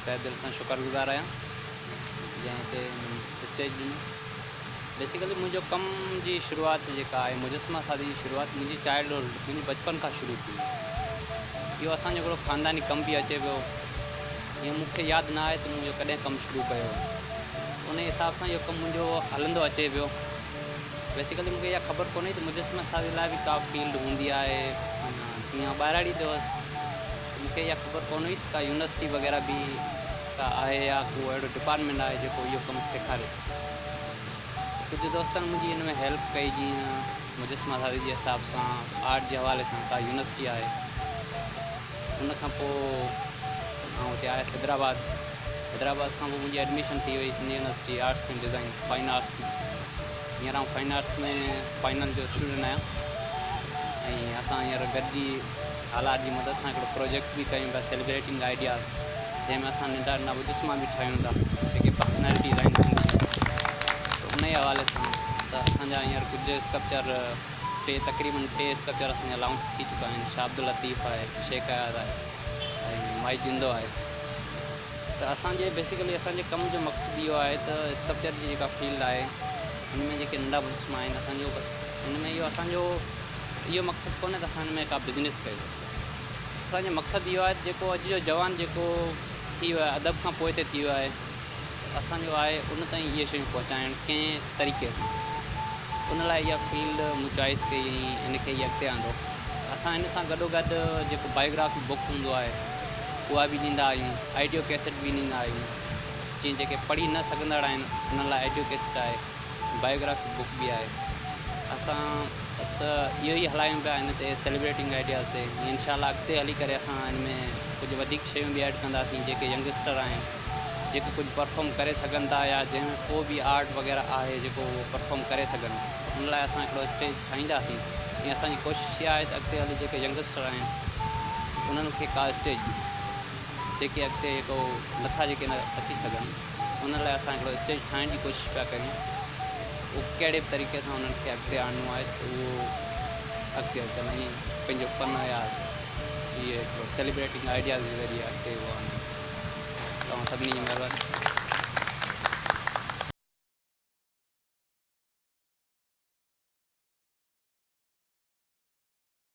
तहे दिल से शुक्रगुज़ार आहियां जैसे स्टेज ॾिनो। बेसिकली मुझे कम जी शुरुआत जेका आहे मुजस्मा सादी जी शुरुआत मुझी चाइल्डहुड मुझी बचपन का शुरू थी। यो असांजो हिकिड़ो ख़ानदानी कम भी अचे पियो, ईअं मूंखे यादि ना आहे त मुंहिंजो कॾहिं कमु शुरू कयो। उन हिसाब सां इहो कमु मुंहिंजो हलंदो अचे पियो। बेसिकली मूंखे इहा ख़बर कोन्हे त मुजस्मा सादी लाइ भी का फील्ड हूंदी आहे, जीअं ॿाहिराड़ी ते हुअसि मूंखे इहा ख़बर कोन हुई का यूनिवर्सिटी वग़ैरह भी का आहे या को अहिड़ो डिपार्टमेंट आहे जेको इहो कमु सेखारे। कुझु दोस्तनि मुंहिंजी हिन में हेल्प कई, जीअं मुजस्मा सादी जे हिसाब सां आर्ट जे हवाले सां का यूनिवर्सिटी आहे। उन खां पोइ हुते आयुसि हैदराबाद खां पोइ मुंहिंजी एडमिशन थी वई Sindhi university arts and design fine arts. हींअर आउं फाइन आर्ट्स में फाइनल जो स्टूडेंट आहियां ऐं असां हींअर गॾिजी हालात जी मदद सां हिकिड़ो प्रोजेक्ट भी कयूं था सेलिब्रेटिंग आइडियाज़, जंहिंमें असां नंढा नंढा मुजस्मा भी ठाहियूं था जेके पर्सनैलिटी लाइन उन जे हवाले सां। त असांजा हींअर कुझु स्कल्पचर तक़रीबन टे स्कल्पचर असांजा लॉन्च थी चुका आहिनि। शाह अब्दुल लतीफ़ आहे, शेख आयाद आहे ऐं माई जिंदो आहे। त असांजे बेसिकली असांजे कम जो मक़सदु इहो आहे त स्कल्पचर जी जेका फील्ड आहे हुन में जेके नंढा मुजस्मा आहिनि असांजो बसि हुन में इहो असांजो इहो मक़सदु कोन्हे त असां हिन में का बिज़नेस कयूं। असांजो मक़सदु इहो आहे जेको अॼु जो जवान जेको थी वियो आहे अदब खां पोइ ते थी वियो आहे, असांजो आहे उन ताईं इहे शयूं पहुचाइण कंहिं तरीक़े सां। उन लाइ इहा फील्ड मूं चॉइस कई ऐं हिनखे इहा अॻिते आंदो। असां हिन सां गॾोगॾु जेको बायोग्राफी बुक हूंदो आहे उहा बि ॾींदा आहियूं, ऑडियो कैसेट बि ॾींदा आहियूं। जीअं जेके पढ़ी न सघंदड़ आहिनि उन लाइ ऑडियो कैसेट आहे, बायोग्राफी बुक बि आहे। असां इहो ई हलायूं पिया हिन ते सेलिब्रेटिंग आइडियाज़ ते। इंशाल्लाह अॻिते हली करे असां हिन में कुझु वधीक शयूं बि ऐड कंदासीं। जेके यंगस्टर आहिनि जेके कुझु परफॉर्म करे सघनि था या जंहिंमें को बि आर्ट वग़ैरह आहे जेको उहो परफॉर्म करे सघनि, उन लाइ असां हिकिड़ो स्टेज ठाहींदासीं। ऐं असांजी कोशिशि इहा आहे त अॻिते हली जेके यंगस्टर आहिनि उन्हनि खे का स्टेज जेके अॻिते जेको नथा जेके न अची सघनि उन लाइ असां हिकिड़ो स्टेज ठाहिण जी कोशिशि पिया कयूं। उहो कहिड़े बि तरीक़े सां उन्हनि खे अॻिते आणिणो आहे त उहो अॻिते अचनि ऐं पंहिंजो फन या इहे हिकिड़ो सेलिब्रेटिंग आइडियाज़ जे ज़रिए अॻिते उहो आणनि। तव्हां सभिनी जी महिरबानी।